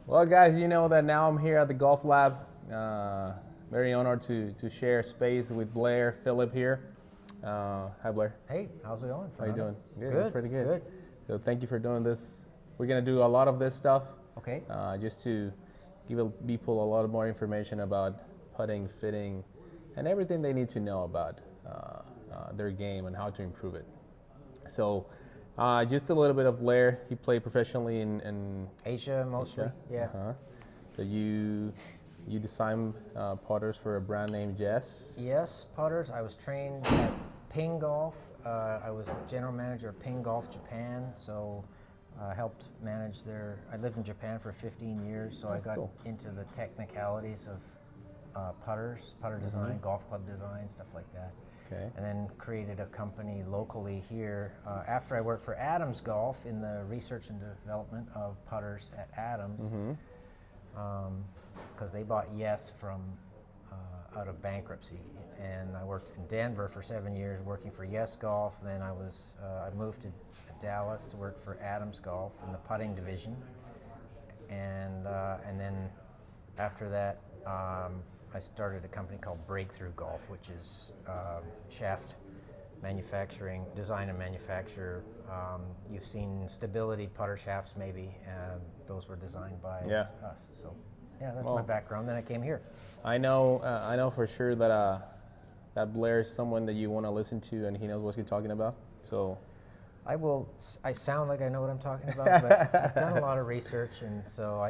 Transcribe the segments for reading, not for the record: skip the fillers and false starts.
Well, guys, you know that now I'm here at the Golf Lab. Very honored to share space with Blair Philip here. Hi, Blair. Hey, how's it going? How you doing? Good. Pretty good. Good. So thank you for doing this. We're gonna do a lot of this stuff, Okay. just to give people a lot more information about putting, fitting, and everything they need to know about their game and how to improve it. So, just a little bit of Blair. He played professionally in Asia mostly. Asia. Yeah. Uh-huh. So you design putters for a brand named Jess. Yes, putters. I was trained at Ping Golf. I was the general manager of Ping Golf Japan, so I helped manage their. I lived in Japan for 15 years, so That's I got cool. into the technicalities of putters, putter design, golf club design, stuff like that. Okay. And then created a company locally here. After I worked for Adams Golf in the research and development of putters at Adams, because they bought Yes from out of bankruptcy. And I worked in Denver for 7 years working for Yes Golf. Then I moved to Dallas to work for Adams Golf in the putting division. And then after that, I started a company called Breakthrough Golf, which is shaft manufacturing, design and manufacture. You've seen stability putter shafts maybe, and those were designed by us. So yeah, that's my background. Then I came here. I know for sure that Blair is someone that you want to listen to, and he knows what he's talking about. So I sound like I know what I'm talking about, but I've done a lot of research, and so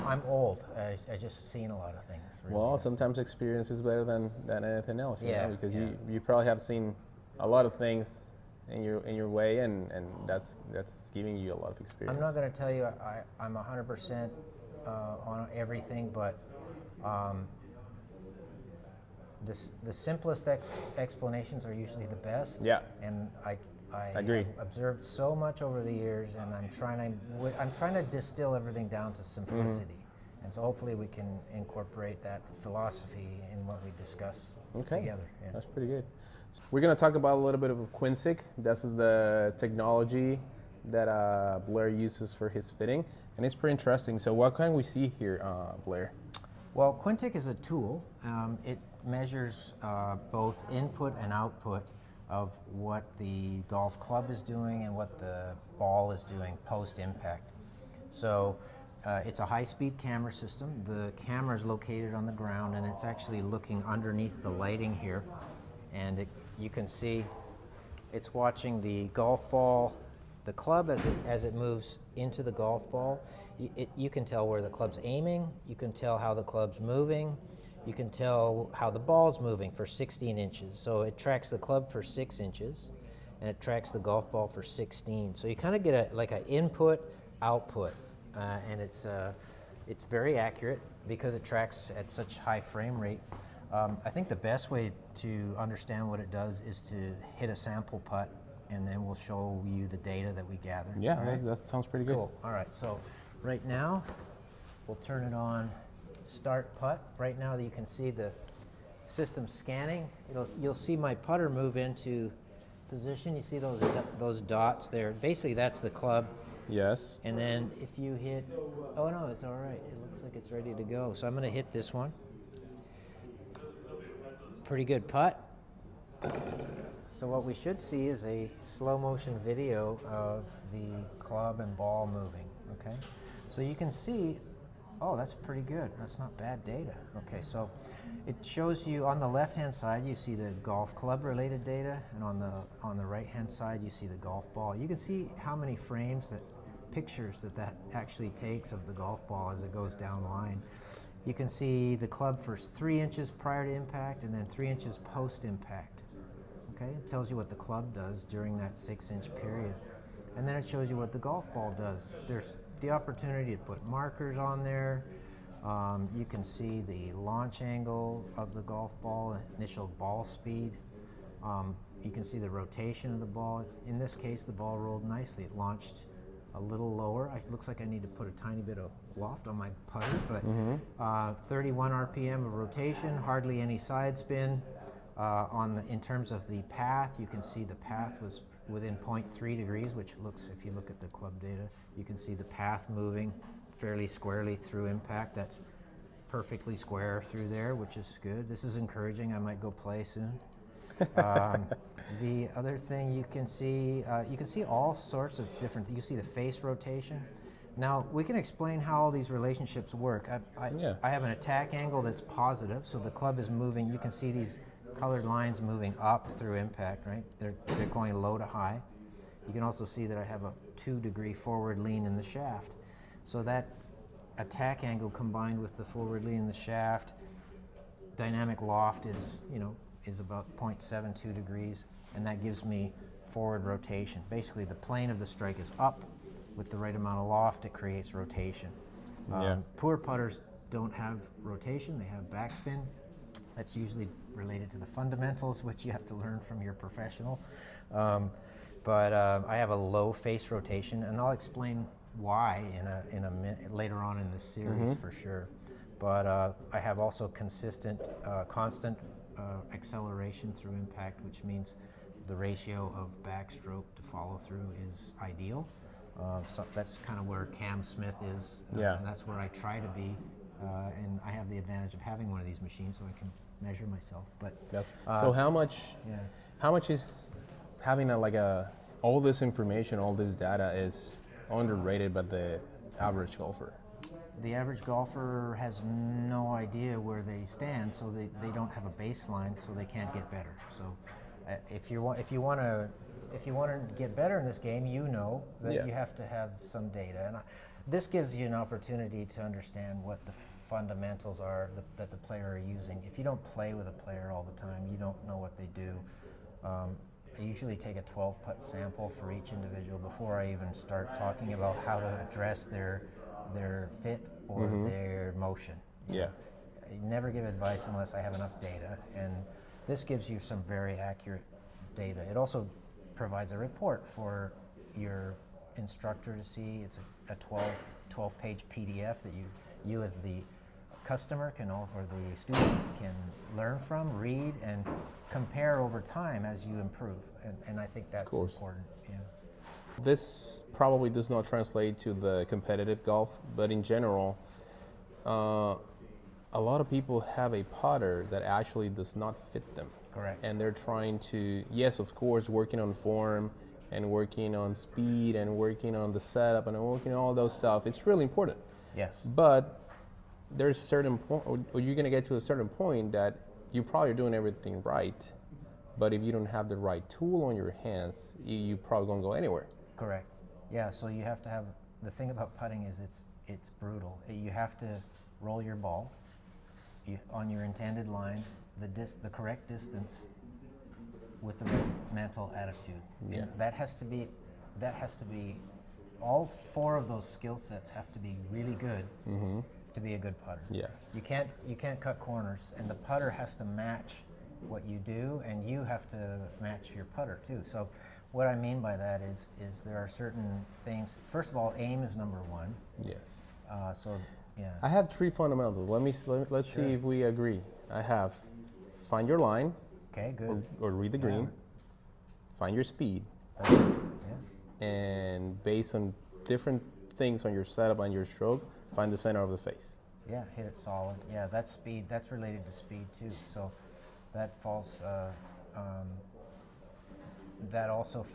I'm old. I just seen a lot of things. Really. well, sometimes experience is better than anything else. You Yeah, know, because yeah. you probably have seen a lot of things in your way, and that's giving you a lot of experience. I'm not going to tell you I'm 100% on everything, but the simplest explanations are usually the best. Yeah. And I agree. have observed so much over the years, and I'm trying to distill everything down to simplicity. And so hopefully we can incorporate that philosophy in what we discuss together. Yeah. That's pretty good. So we're going to talk about a little bit of Quintic. This is the technology that Blair uses for his fitting, and it's pretty interesting. So what can we see here, Blair? Well, Quintic is a tool. It measures both input and output of what the golf club is doing and what the ball is doing post-impact. So it's a high-speed camera system. The camera is located on the ground, and it's actually looking underneath the lighting here. And you can see it's watching the golf ball, the club as it moves into the golf ball. You can tell where the club's aiming. You can tell how the club's moving. You can tell how the ball's moving for 16 inches. So it tracks the club for 6 inches, and it tracks the golf ball for 16. So you kind of get an input, output, and it's very accurate because it tracks at such high frame rate. I think the best way to understand what it does is to hit a sample putt, and then we'll show you the data that we gather. Yeah, right? that sounds pretty good. Cool. All right, so right now we'll turn it on start putt. Right now you can see the system scanning. You'll see my putter move into position. You see those dots there. Basically that's the club. Yes. And then if you hit, oh no, it's all right. It looks like it's ready to go. So I'm going to hit this one. Pretty good putt. So what we should see is a slow motion video of the club and ball moving, okay? So you can see, oh, that's pretty good. That's not bad data. Okay, so it shows you on the left-hand side, you see the golf club related data, and on the right-hand side, you see the golf ball. You can see how many pictures that actually takes of the golf ball as it goes down line. You can see the club for 3 inches prior to impact and then 3 inches post-impact. Okay, it tells you what the club does during that 6-inch period. And then it shows you what the golf ball does. There's the opportunity to put markers on there. You can see the launch angle of the golf ball, initial ball speed. You can see the rotation of the ball. In this case, the ball rolled nicely. It launched a little lower. It looks like I need to put a tiny bit of loft on my putter, but 31 RPM of rotation, hardly any side spin. In terms of the path, you can see the path was within 0.3 degrees, which looks, if you look at the club data, you can see the path moving fairly squarely through impact. That's perfectly square through there, which is good. This is encouraging. I might go play soon. The other thing you can see all sorts of different. You see the face rotation. Now we can explain how all these relationships work. I have an attack angle that's positive, so the club is moving. You can see these colored lines moving up through impact, right? They're going low to high. You can also see that I have a 2-degree forward lean in the shaft. So that attack angle combined with the forward lean in the shaft, dynamic loft is about 0.72 degrees, and that gives me forward rotation. Basically, the plane of the strike is up. With the right amount of loft, it creates rotation. Poor putters don't have rotation, they have backspin. That's usually related to the fundamentals, which you have to learn from your professional. But I have a low face rotation, and I'll explain why in a minute later on in this series for sure. But I have also constant acceleration through impact, which means the ratio of backstroke to follow through is ideal. So that's kind of where Cam Smith is, and that's where I try to be. And I have the advantage of having one of these machines, so I can measure myself. But so how much is having all this information, all this data is underrated by the average golfer? The average golfer has no idea where they stand, so they don't have a baseline, so they can't get better. So if you want to get better in this game, you know that you have to have some data. And this gives you an opportunity to understand what the fundamentals are that the player are using. If you don't play with a player all the time, you don't know what they do. I usually take a 12-putt sample for each individual before I even start talking about how to address their fit or their motion. I never give advice unless I have enough data, and this gives you some very accurate data. It also provides a report for your instructor to see. It's a 12-page PDF that you as the customer or the student can learn from, read, and compare over time as you improve. And I think that's important. This probably does not translate to the competitive golf, but in general, a lot of people have a putter that actually does not fit them. Correct. And they're trying to, yes, of course, working on form and working on speed and working on the setup and working on all those stuff. It's really important. Yes. But there's certain point, or you're going to get to a certain point that you probably are doing everything right, but if you don't have the right tool on your hands, you probably won't go anywhere. Correct. Yeah. So you have to have, the thing about putting is it's brutal. You have to roll your ball on your intended line, the correct distance, with the right mental attitude. And that has to be all 4 of those skill sets have to be really good to be a good putter. You can't cut corners, and the putter has to match what you do, and you have to match your putter too. So what I mean by that is there are certain things. First of all, aim is number 1. Yes. I have 3 fundamentals. Let's see if we agree. I have find your line. Okay, good. Or read the green. Find your speed. And based on different things on your setup and your stroke, find the center of the face. Yeah, hit it solid. Yeah, that's speed. That's related to speed too. So that falls. That also,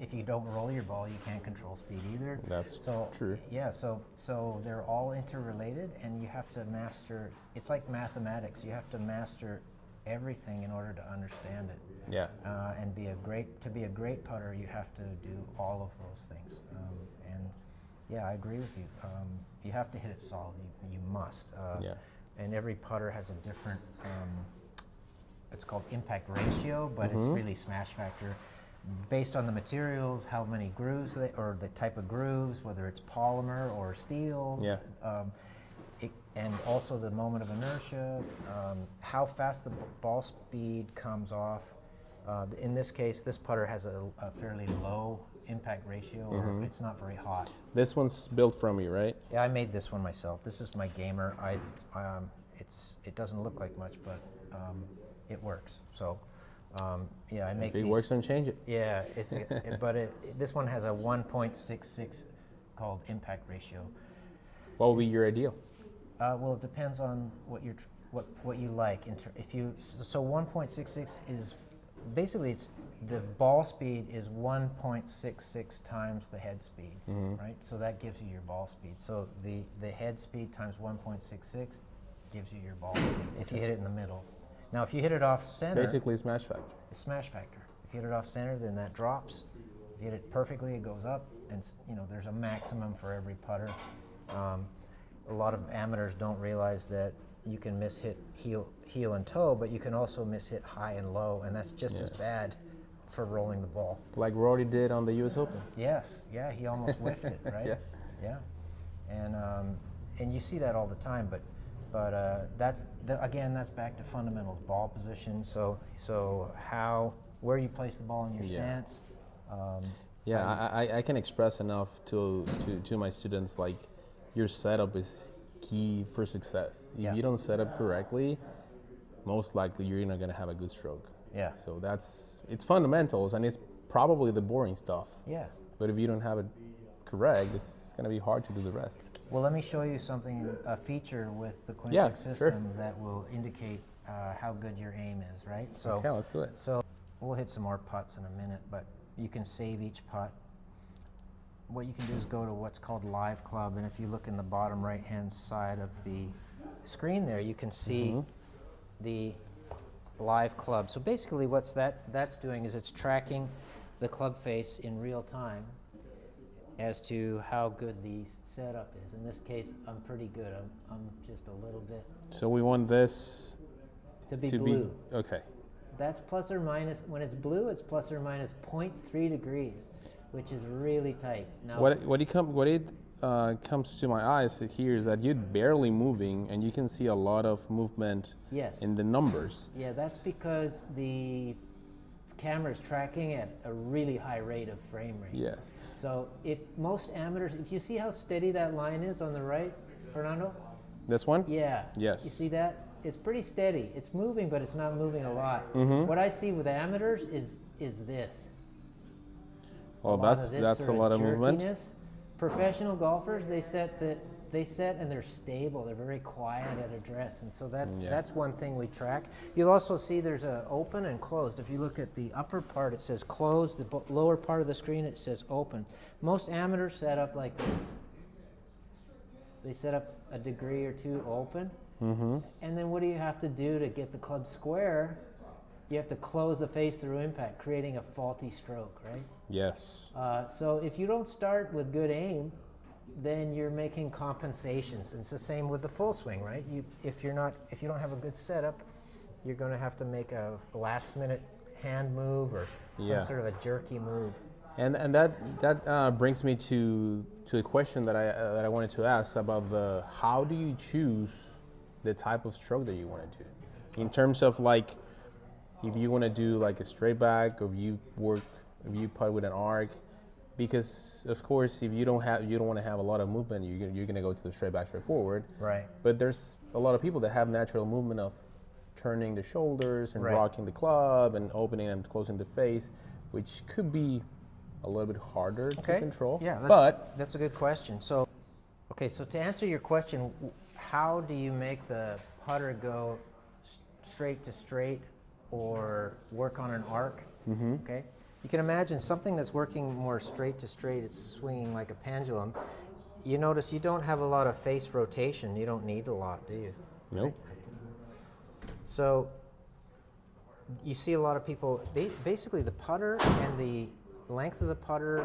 if you don't roll your ball, you can't control speed either. That's true. Yeah, so they're all interrelated, and you have to master. It's like mathematics. You have to master everything in order to understand it. Yeah. And to be a great putter, you have to do all of those things. And yeah, I agree with you. You have to hit it solid. You must. And every putter has a different. It's called impact ratio, but it's really smash factor. Based on the materials, how many grooves, or the type of grooves, whether it's polymer or steel, and also the moment of inertia, how fast the ball speed comes off. In this case, this putter has a fairly low impact ratio, or it's not very hot. This one's built from you, right? Yeah, I made this one myself. This is my gamer. It doesn't look like much, but it works. So. I make if it works, then change it. Yeah, this one has a 1.66 called impact ratio. What would be your ideal? Well, it depends on what you like. If you so 1.66 is basically the ball speed is 1.66 times the head speed, right? So that gives you your ball speed. So the head speed times 1.66 gives you your ball speed if you hit it in the middle. Now, if you hit it off center, Basically, smash factor. smash factor. If you hit it off center, then that drops. If you hit it perfectly, it goes up, and there's a maximum for every putter. A lot of amateurs don't realize that you can miss-hit heel and toe, but you can also miss-hit high and low, and that's just as bad for rolling the ball. Like Rory did on the U.S. Open. Yes, yeah, he almost whiffed it, right? Yeah, and you see that all the time, but again, that's back to fundamentals, ball position. So where you place the ball in your stance. I can express enough to my students, like, your setup is key for success. If you don't set up correctly, most likely you're not going to have a good stroke. Yeah. So it's fundamentals, and it's probably the boring stuff. Yeah. But if you don't have it correct, it's going to be hard to do the rest. Well, let me show you a feature with the Quintic system that will indicate how good your aim is, right? So, okay, let's do it. So we'll hit some more putts in a minute, but you can save each putt. What you can do is go to what's called Live Club, and if you look in the bottom right-hand side of the screen there, you can see the Live Club. So basically what that's doing is it's tracking the club face in real time as to how good the setup is. In this case, I'm pretty good. I'm just a little bit. So we want this to be blue. Okay. That's plus or minus, when it's blue, it's plus or minus 0.3 degrees, which is really tight. Now, what comes to my eyes here is that you're barely moving, and you can see a lot of movement in the numbers. Yeah, that's because the camera is tracking at a really high rate of frame rate. Yes. So if most amateurs, if you see how steady that line is on the right, Fernando? This one? Yeah. Yes. You see that? It's pretty steady. It's moving, but it's not moving a lot. What I see with amateurs is this. Well, that's a lot of movement. Professional golfers, they set and they're stable. They're very quiet at address, and so that's one thing we track. You'll also see there's a open and closed. If you look at the upper part, it says closed. The lower part of the screen, it says open. Most amateurs set up like this. They set up a degree or two open, and then what do you have to do to get the club square? You have to close the face through impact, creating a faulty stroke, right? Yes. So if you don't start with good aim, then you're making compensations. And it's the same with the full swing, right? If you don't have a good setup, you're going to have to make a last-minute hand move or some sort of a jerky move. And that brings me to a question that I wanted to ask about how do you choose the type of stroke that you want to do, in terms of, like, if you want to do like a straight back, or if you putt with an arc, because of course if you don't want to have a lot of movement, you're going to go to the straight back, straight forward. Right. But there's a lot of people that have natural movement of turning the shoulders and rocking the club and opening and closing the face, which could be a little bit harder to control. Yeah, that's a good question. So to answer your question, how do you make the putter go straight to straight or work on an arc? Okay, you can imagine something that's working more straight to straight. It's swinging like a pendulum. You notice you don't have a lot of face rotation. You don't need a lot, do you? Nope. So you see a lot of people, basically the putter and the length of the putter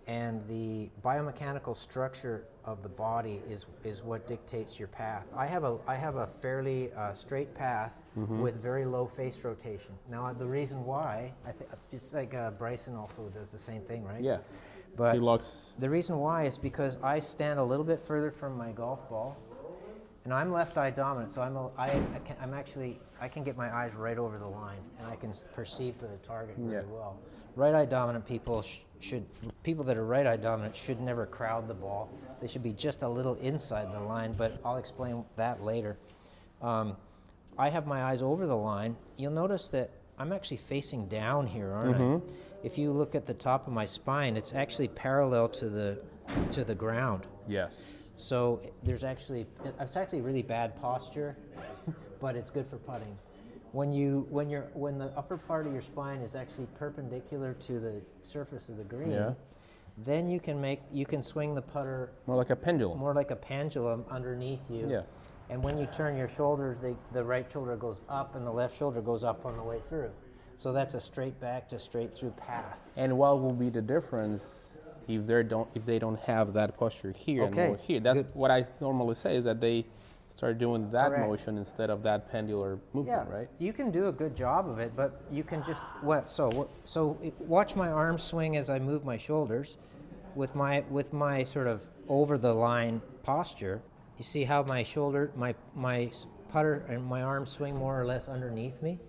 and the biomechanical structure of the body is what dictates your path. I have a fairly straight path with very low face rotation. Now the reason why, it's like Bryson also does the same thing, right? Yeah. But he looks. The reason why is because I stand a little bit further from my golf ball, and I'm left eye dominant, so I can get my eyes right over the line, and I can perceive the target very well. Right eye dominant people people that are right eye dominant should never crowd the ball. They should be just a little inside the line, but I'll explain that later. I have my eyes over the line. You'll notice that I'm actually facing down here, aren't I? If you look at the top of my spine, it's actually parallel to the ground. Yes. So it's actually really bad posture, but it's good for putting. When the upper part of your spine is actually perpendicular to the surface of the green, then you can swing the putter More like a pendulum. more like a pendulum underneath you. Yeah. And when you turn your shoulders, the right shoulder goes up and the left shoulder goes up on the way through. So that's a straight back to straight through path. And what will be the difference if they don't have that posture here and more here? That's what I normally say, is that they start doing that motion instead of that pendular movement, right? You can do a good job of it, but you can just watch my arms swing as I move my shoulders with my sort of over the line posture. You see how my shoulder, my putter and my arms swing more or less underneath me?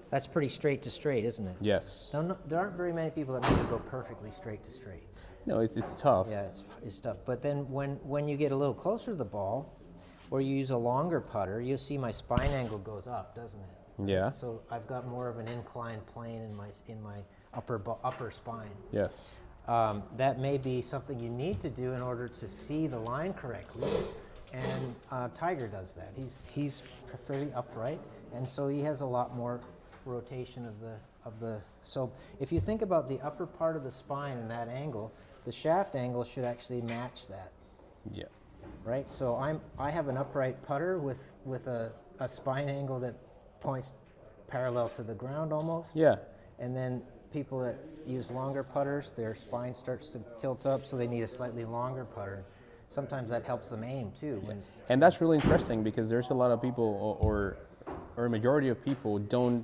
That's pretty straight to straight, isn't it? Yes. Now, there aren't very many people that make it go perfectly straight to straight. No, it's tough. Yeah, it's tough. But then when you get a little closer to the ball, or you use a longer putter, you see my spine angle goes up, doesn't it? Yeah. So I've got more of an inclined plane in my upper spine. Yes. That may be something you need to do in order to see the line correctly. And Tiger does that. He's fairly upright, and so he has a lot more rotation of the. So if you think about the upper part of the spine and that angle, the shaft angle should actually match that. Yeah. Right. So I have an upright putter with a spine angle that points parallel to the ground almost. Yeah. And then people that use longer putters, their spine starts to tilt up, so they need a slightly longer putter. Sometimes that helps them aim too. And that's really interesting, because there's a lot of people, or a majority of people, don't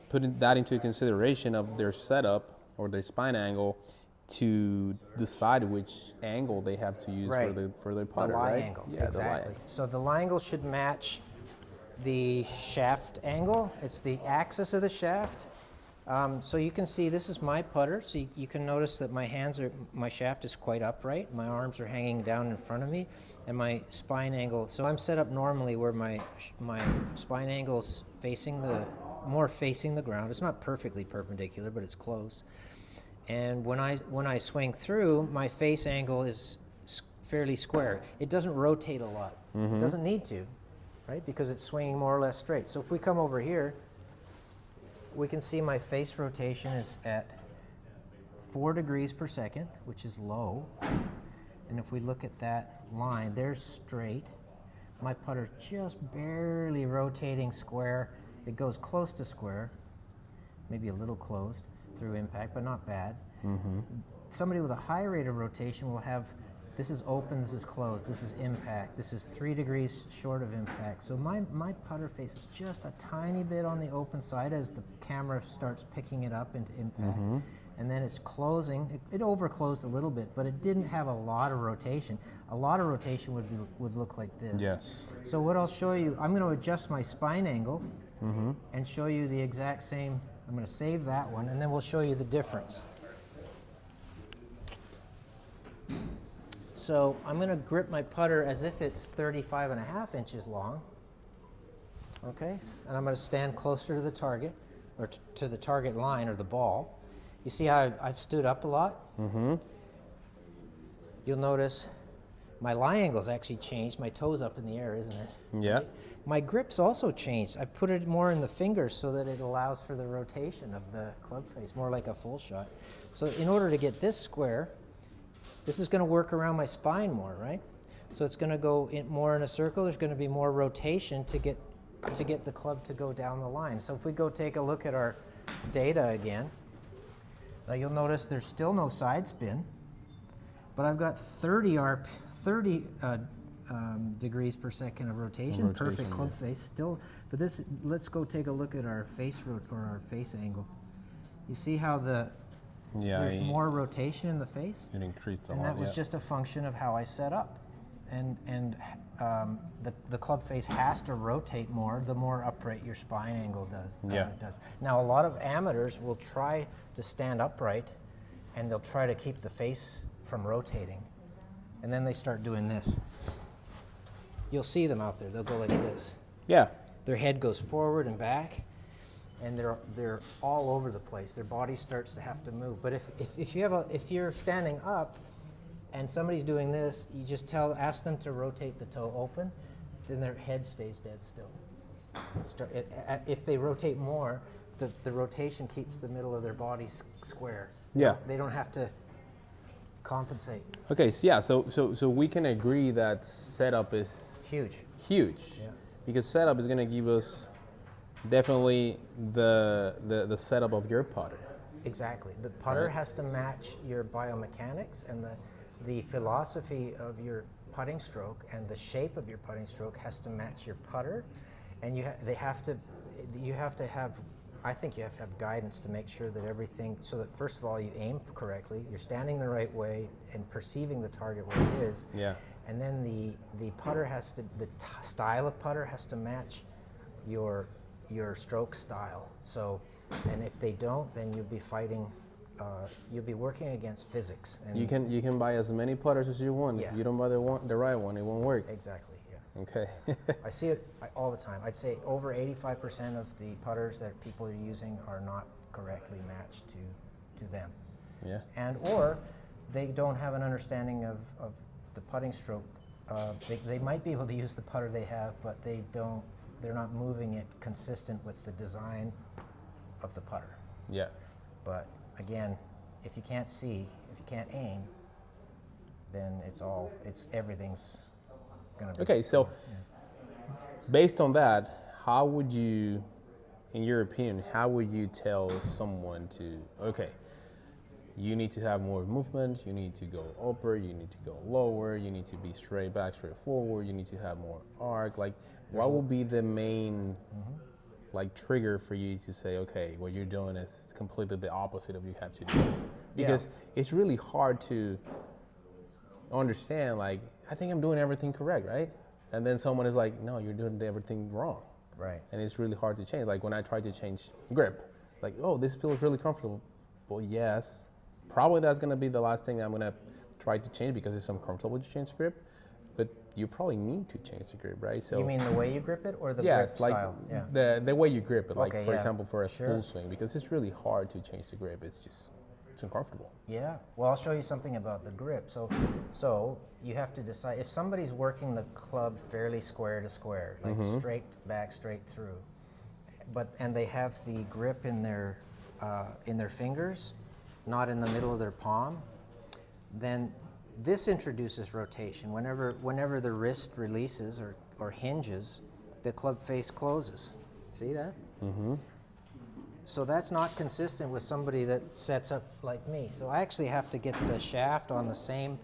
put that into consideration of their setup or their spine angle to decide which angle they have to use for their putter, the lie right? angle. Yeah, exactly. So the lie angle should match the shaft angle. It's the axis of the shaft. So you can see this is my putter. So you can notice that my shaft is quite upright. My arms are hanging down in front of me, and my spine angle. So I'm set up normally where my spine angle's facing the ground. It's not perfectly perpendicular, but it's close. And when I swing through, my face angle is fairly square. It doesn't rotate a lot. It doesn't need to, right? Because it's swinging more or less straight. So if we come over here, we can see my face rotation is at 4 degrees per second, which is low. And if we look at that line, there's straight. My putter's just barely rotating square. It goes close to square, maybe a little closed through impact, but not bad. Somebody with a high rate of rotation will have, this is open, this is closed, this is impact, this is 3 degrees short of impact. So my putter face is just a tiny bit on the open side as the camera starts picking it up into impact. And then it's closing. It overclosed a little bit, but it didn't have a lot of rotation. A lot of rotation would look like this. Yes. So what I'll show you, I'm going to adjust my spine angle and show you the exact same. I'm going to save that one, and then we'll show you the difference. So I'm going to grip my putter as if it's 35.5 inches long. Okay, and I'm going to stand closer to the target, or to the target line or the ball. You see how I've stood up a lot? You'll notice my lie angle's actually changed. My toe's up in the air, isn't it? Yeah. My grip's also changed. I put it more in the fingers so that it allows for the rotation of the club face, more like a full shot. So in order to get this square, this is going to work around my spine more, right? So it's going to go more in a circle. There's going to be more rotation to get the club to go down the line. So if we go take a look at our data again, now you'll notice there's still no side spin, but I've got 30 degrees per second of rotation, perfect club face still. But this, let's go take a look at our face our face angle. You see how there's more rotation in the face? It increased a lot. And that was just a function of how I set up. And the club face has to rotate more the more upright your spine angle does. Now a lot of amateurs will try to stand upright, and they'll try to keep the face from rotating, and then they start doing this. You'll see them out there. They'll go like this. Yeah. Their head goes forward and back, and they're all over the place. Their body starts to have to move. But if you're standing up and somebody's doing this, you just ask them to rotate the toe open, then their head stays dead still. If they rotate more, the rotation keeps the middle of their body square. Yeah. They don't have to compensate. Okay, so yeah, so we can agree that setup is Huge. huge. Yeah. Because setup is going to give us definitely the setup of your putter. Exactly. The putter has to match your biomechanics, and the philosophy of your putting stroke and the shape of your putting stroke has to match your putter, and you have to have guidance to make sure that everything, so that first of all you aim correctly, you're standing the right way and perceiving the target where it is. Yeah. And then the putter style of putter has to match your stroke style. So, and if they don't, then you'll be fighting. You'll be working against physics. And You can buy as many putters as you want. Yeah. If you don't buy the right one, it won't work. Exactly. Yeah. Okay. I see it all the time. I'd say over 85% of the putters that people are using are not correctly matched to them. Yeah. And or they don't have an understanding of the putting stroke. They might be able to use the putter they have, but they're not moving it consistent with the design of the putter. Yeah. But again, if you can't see, if you can't aim, then everything's gonna be. Okay, so based on that, how would you, in your opinion, how would you tell someone to, okay, you need to have more movement, you need to go upper, you need to go lower, you need to be straight back, straight forward, you need to have more arc, like what will be the main like trigger for you to say, okay, what you're doing is completely the opposite of what you have to do? Because it's really hard to understand, like, I think I'm doing everything correct, right? And then someone is like, no, you're doing everything wrong. Right. And it's really hard to change. Like when I try to change grip, like, oh, this feels really comfortable. Well, yes, probably that's gonna be the last thing I'm gonna try to change because it's uncomfortable to change grip. But you probably need to change the grip, right? So You mean the way you grip it or the grip yes, like style? Yeah. the way you grip it, like Okay, for yeah. example for a Sure. full swing, because it's really hard to change the grip. It's uncomfortable. Yeah. Well, I'll show you something about the grip. So you have to decide if somebody's working the club fairly square to square, like straight back, straight through, and they have the grip in their fingers, not in the middle of their palm, then this introduces rotation. Whenever the wrist releases or hinges, the club face closes. See that? Mm-hmm. So that's not consistent with somebody that sets up like me. So I actually have to get the shaft on the same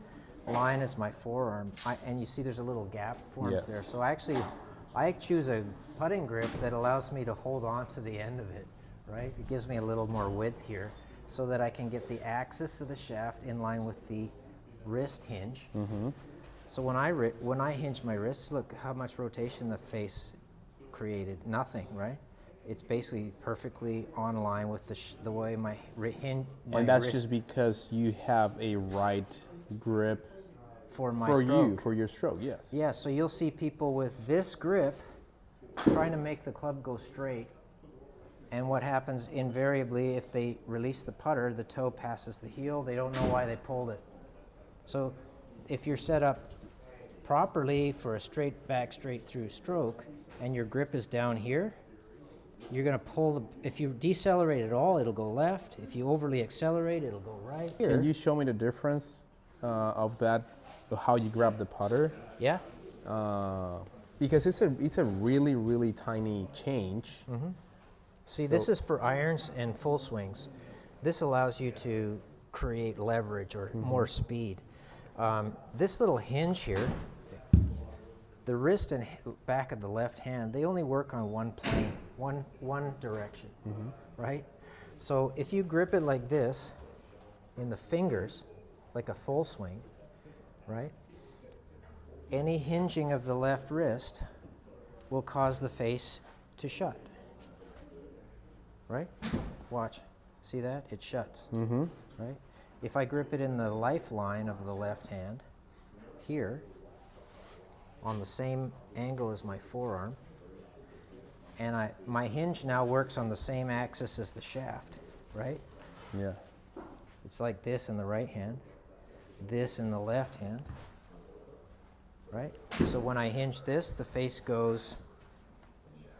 line as my forearm. And you see there's a little gap forms there. So I choose a putting grip that allows me to hold on to the end of it, right? It gives me a little more width here so that I can get the axis of the shaft in line with the wrist hinge. Mm-hmm. So when I hinge my wrists, look how much rotation the face created. Nothing, right? It's basically perfectly on line with the way my hinge. And that's just because you have a right grip for my for stroke. for your stroke. Yes. Yeah. So you'll see people with this grip trying to make the club go straight. And what happens invariably, if they release the putter, the toe passes the heel. They don't know why they pulled it. So if you're set up properly for a straight back, straight through stroke, and your grip is down here, you're going to pull if you decelerate at all, it'll go left. If you overly accelerate, it'll go right. Here. Can you show me the difference of that, of how you grab the putter? Yeah. Because it's a really, really tiny change. Mm-hmm. See, this is for irons and full swings. This allows you to create leverage or more speed. This little hinge here, the wrist and back of the left hand, they only work on one plane, one direction, right? So if you grip it like this in the fingers, like a full swing, right? Any hinging of the left wrist will cause the face to shut, right? Watch, see that? It shuts, right? If I grip it in the lifeline of the left hand, here, on the same angle as my forearm, and my hinge now works on the same axis as the shaft, right? Yeah. It's like this in the right hand, this in the left hand, right? So when I hinge this, the face goes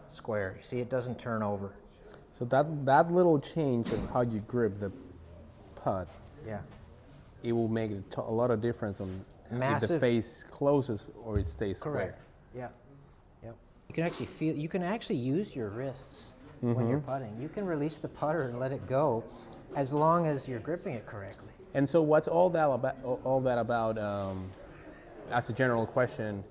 square. See, it doesn't turn over. So that little change of how you grip the putt, Yeah. it will make a lot of difference on if the Massive. face closes or it stays Correct. square. Yeah. Yep. You can actually feel. You can actually use your wrists when you're putting. You can release the putter and let it go, as long as you're gripping it correctly. And so, what's all that about? As a general question,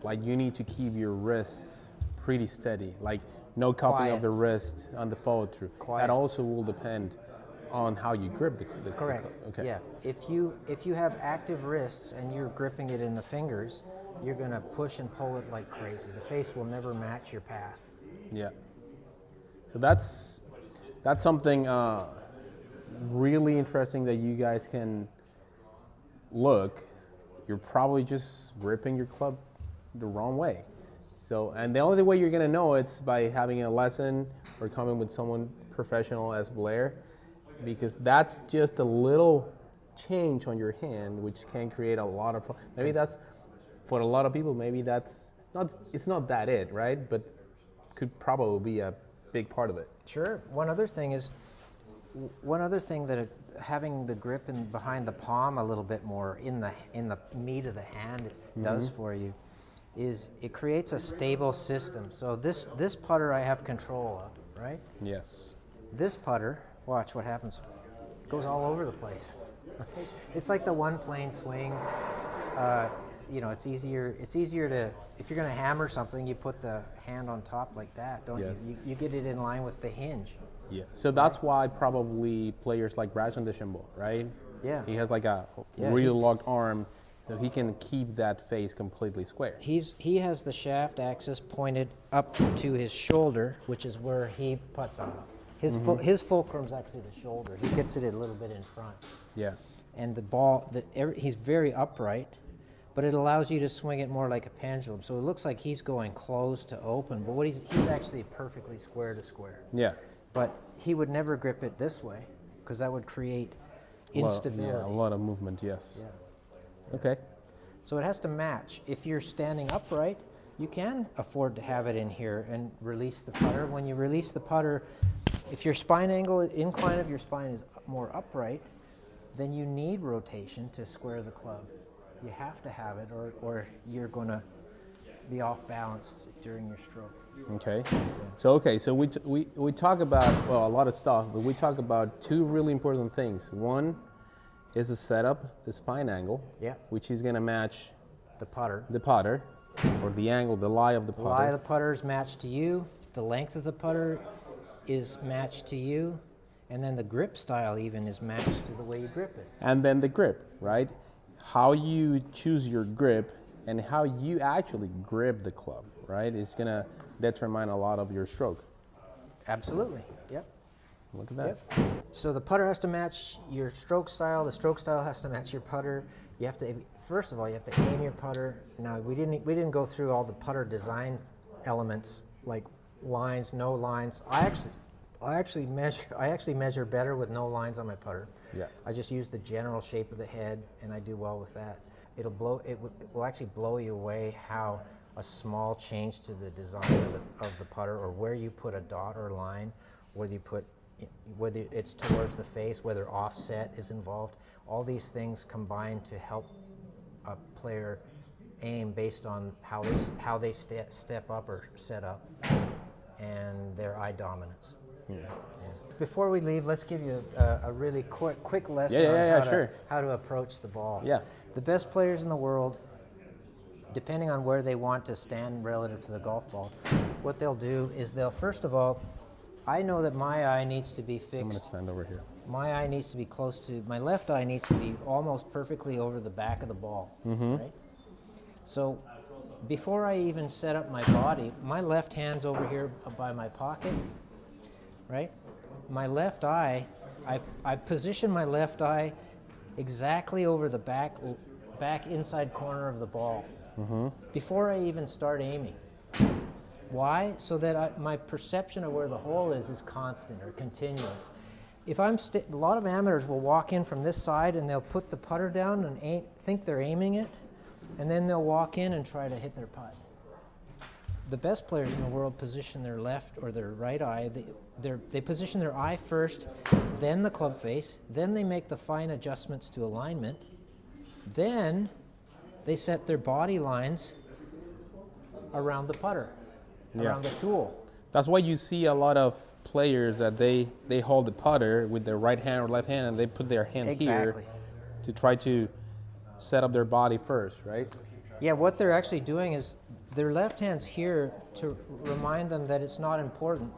like you need to keep your wrists pretty steady, like no cupping Quiet. of the wrist on the follow through. Quiet. That also will depend on how you grip the Correct. okay. Yeah. If you have active wrists and you're gripping it in the fingers, you're going to push and pull it like crazy. The face will never match your path. Yeah. So that's something really interesting that you guys can look. You're probably just gripping your club the wrong way. So, and the only way you're gonna know it's by having a lesson or coming with someone professional as Blair, because that's just a little change on your hand which can create a lot of maybe that's for a lot of people, maybe that's not, it's not that it, right? But could probably be a big part of it. Sure. One other thing that having the grip in behind the palm a little bit more in the meat of the hand does for you is it creates a stable system. So this putter I have control of, right? Yes. This putter, watch what happens. It goes all over the place. It's like the one plane swing. It's easier to, if you're going to hammer something, you put the hand on top like that, don't Yes. you? You get it in line with the hinge. Yeah. So that's why probably players like Bryson DeChambeau, right? Yeah. He has like a Yeah, really locked arm, so he can keep that face completely square. He has the shaft axis pointed up to his shoulder, which is where he puts on. His fulcrum's actually the shoulder. He gets it a little bit in front. Yeah. And the ball, he's very upright, but it allows you to swing it more like a pendulum. So it looks like he's going closed to open, but he's actually perfectly square to square. Yeah. But he would never grip it this way because that would create instability. Yeah, a lot of movement, yes. Yeah. Okay. So it has to match. If you're standing upright, you can afford to have it in here and release the putter. When you release the putter, if your spine angle, incline of your spine is more upright, then you need rotation to square the club. You have to have it or you're going to be off balance during your stroke. Okay. So we talk about, well, a lot of stuff, but we talk about two really important things. One is the setup, the spine angle, which is going to match the putter, or the angle, the lie of the putter. The lie of the putter is matched to you. The length of the putter is matched to you. And then the grip style even is matched to the way you grip it. And then the grip, right? How you choose your grip and how you actually grip the club, right? Is going to determine a lot of your stroke. Absolutely. Yep. Look at that. Yep. So the putter has to match your stroke style. The stroke style has to match your putter. You have to, first of all, you have to aim your putter. Now we didn't go through all the putter design elements like lines, no lines. I actually measure better with no lines on my putter. Yeah. I just use the general shape of the head, and I do well with that. It will actually blow you away how a small change to the design of the putter, or where you put a dot or line, whether it's towards the face, whether offset is involved. All these things combine to help a player aim based on how they step up or set up, and their eye dominance. Yeah. Before we leave, let's give you a really quick lesson on how to approach the ball. Yeah. The best players in the world, depending on where they want to stand relative to the golf ball, what they'll do is they'll, first of all, I know that my eye needs to be fixed. I'm going to stand over here. My eye needs to be close to, my left eye needs to be almost perfectly over the back of the ball, right? So before I even set up my body, my left hand's over here by my pocket, right? My left eye, I position my left eye exactly over the back inside corner of the ball before I even start aiming. Why? So that my perception of where the hole is constant or continuous. If a lot of amateurs will walk in from this side and they'll put the putter down and think they're aiming it, and then they'll walk in and try to hit their putt. The best players in the world position their left or their right eye. They position their eye first, then the club face, then they make the fine adjustments to alignment, then they set their body lines around the putter, around the tool. That's why you see a lot of players that they hold the putter with their right hand or left hand, and they put their hand here to try to set up their body first, right? Yeah, what they're actually doing is their left hand's here to remind them that it's not important.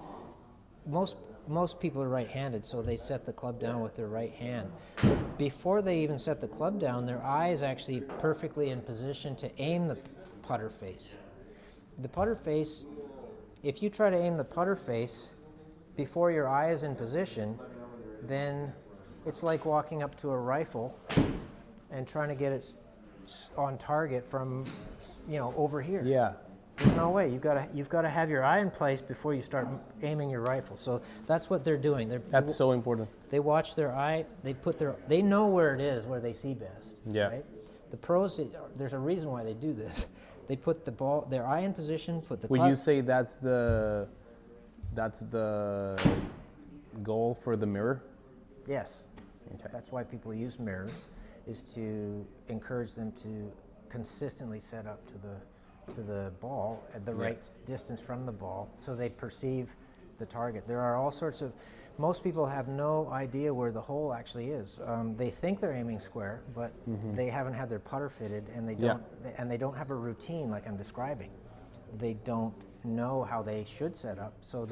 Most people are right-handed, so they set the club down with their right hand. Before they even set the club down, their eye is actually perfectly in position to aim the putter face. The putter face, if you try to aim the putter face before your eye is in position, then it's like walking up to a rifle and trying to get it on target from, over here. Yeah. There's no way. You've got to have your eye in place before you start aiming your rifle. So that's what they're doing. That's so important. They watch their eye. They know where it is, where they see best. Yeah. Right? The pros, there's a reason why they do this. They put their eye in position. Put the. Would you say that's the goal for the mirror? Yes. Okay. That's why people use mirrors, is to encourage them to consistently set up to the ball at the right distance from the ball, so they perceive the target. There are all sorts of. Most people have no idea where the hole actually is. They think they're aiming square, but they haven't had their putter fitted, and they don't have a routine like I'm describing. They don't know how they should set up, so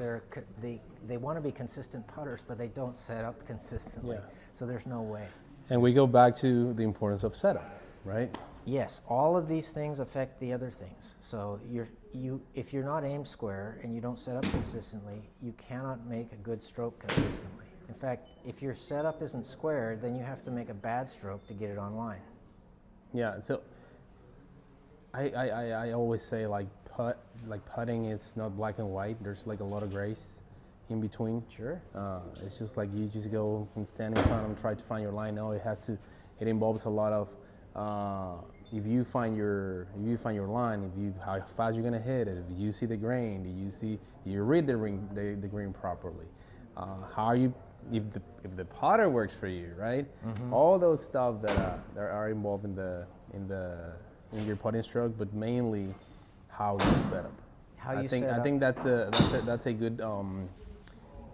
they want to be consistent putters, but they don't set up consistently. Yeah. So there's no way. And we go back to the importance of setup, right? Yes, all of these things affect the other things. So if you're not aimed square and you don't set up consistently, you cannot make a good stroke consistently. In fact, if your setup isn't square, then you have to make a bad stroke to get it online. Yeah. So I always say putting is not black and white. There's like a lot of grays in between.Ure. It's just like you just go and stand in front of them, try to find your line. No, it involves a lot of. If you find your line, how fast you're gonna hit it, if you see the grain, do you read the green properly? How are you, if the putter works for you, right? All those stuff that are involved in your putting stroke, but mainly how you set up. I think that's a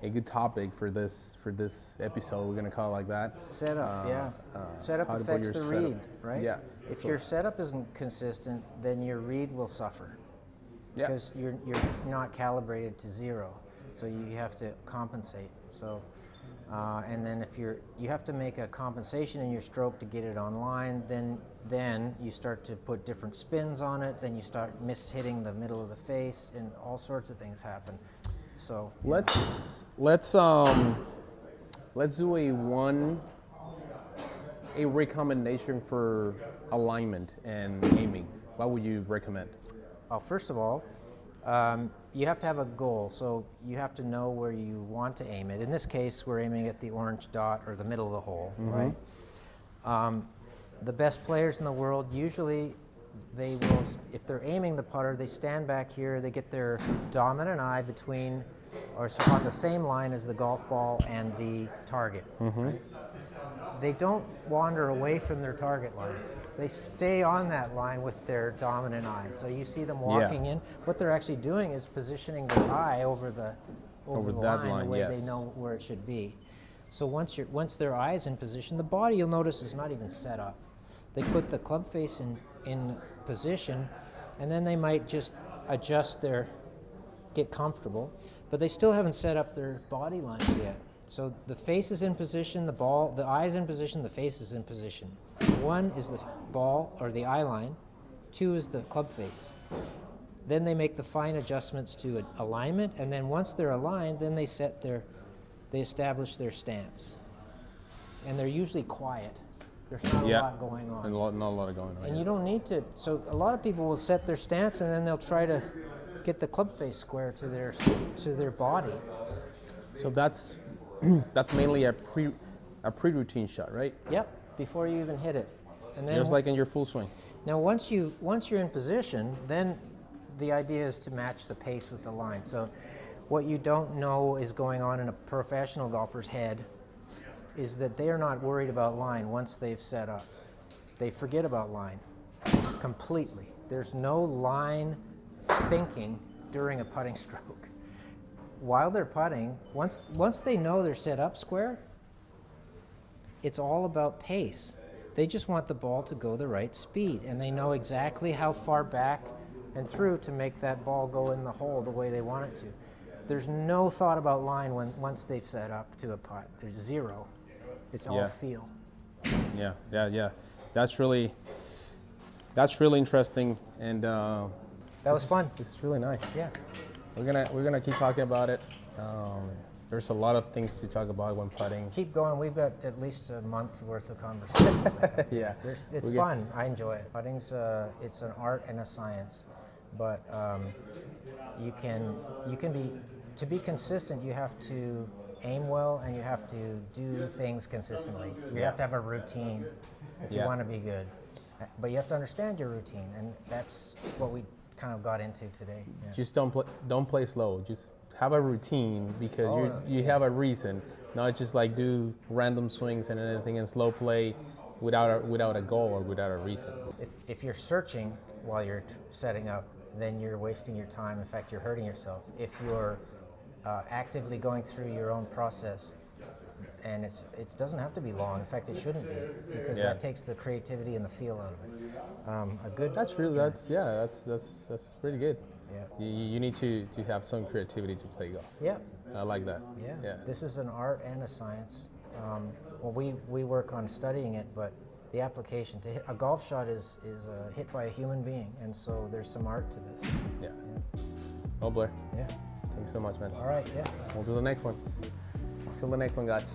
good topic for this episode. We're gonna call it like that. Setup, setup affects the read, right? Yeah. If your setup isn't consistent, then your read will suffer. Yeah. Because you're not calibrated to zero, so you have to compensate. So, and then if you have to make a compensation in your stroke to get it online, then you start to put different spins on it. Then you start mishitting the middle of the face, and all sorts of things happen. So let's do a recommendation for alignment and aiming. What would you recommend? Well, first of all, you have to have a goal. So you have to know where you want to aim it. In this case, we're aiming at the orange dot or the middle of the hole, right? The best players in the world, usually they will, if they're aiming the putter, they stand back here, they get their dominant eye between, or so on the same line as the golf ball and the target. Right? They don't wander away from their target line. They stay on that line with their dominant eye. So you see them walking in. What they're actually doing is positioning their eye over the line the way they know where it should be. So once their eye is in position, the body, you'll notice, is not even set up. They put the club face in position, and then they might just get comfortable, but they still haven't set up their body lines yet. So the face is in position, the eye is in position, the face is in position. 1 is the ball or the eye line, 2 is the club face. Then they make the fine adjustments to alignment, and then once they're aligned, then they establish their stance. And they're usually quiet. There's not a lot going on. Not a lot going on. And you don't need to. So a lot of people will set their stance, and then they'll try to get the club face square to their body. So that's that's mainly a pre-routine shot, right? Yep, before you even hit it. And then Just like in your full swing. now once you're in position, then the idea is to match the pace with the line. So what you don't know is going on in a professional golfer's head is that they are not worried about line once they've set up. They forget about line completely. There's no line thinking during a putting stroke. While they're putting, once they know they're set up square, it's all about pace. They just want the ball to go the right speed, and they know exactly how far back and through to make that ball go in the hole the way they want it to. There's no thought about line once they've set up to a putt. There's zero. It's all feel. Yeah. That's really interesting, and that was fun. This is really nice. Yeah. We're gonna keep talking about it. There's a lot of things to talk about when putting. Keep going. We've got at least a month worth of conversations. Yeah. It's fun. I enjoy it. Putting's it's an art and a science, but you can be consistent. You have to aim well, and you have to do things consistently. You have to have a routine if you want to be good. But you have to understand your routine, and that's what we kind of got into today. Yeah. Just don't play slow. Just have a routine, because you have a reason, not just like do random swings and anything and slow play without a goal or without a reason. If you're searching while you're setting up, then you're wasting your time. In fact, you're hurting yourself. If you're actively going through your own process, and it doesn't have to be long. In fact, it shouldn't be, because that takes the creativity and the feel out of it. That's pretty good. Yeah. You need to have some creativity to play golf. Yeah. I like that. Yeah. This is an art and a science. Well, we work on studying it, but the application to hit a golf shot is hit by a human being, and so there's some art to this. Yeah. Well, Blair. Yeah. Thanks so much, man. All right. Yeah. We'll do the next one. Till the next one, guys.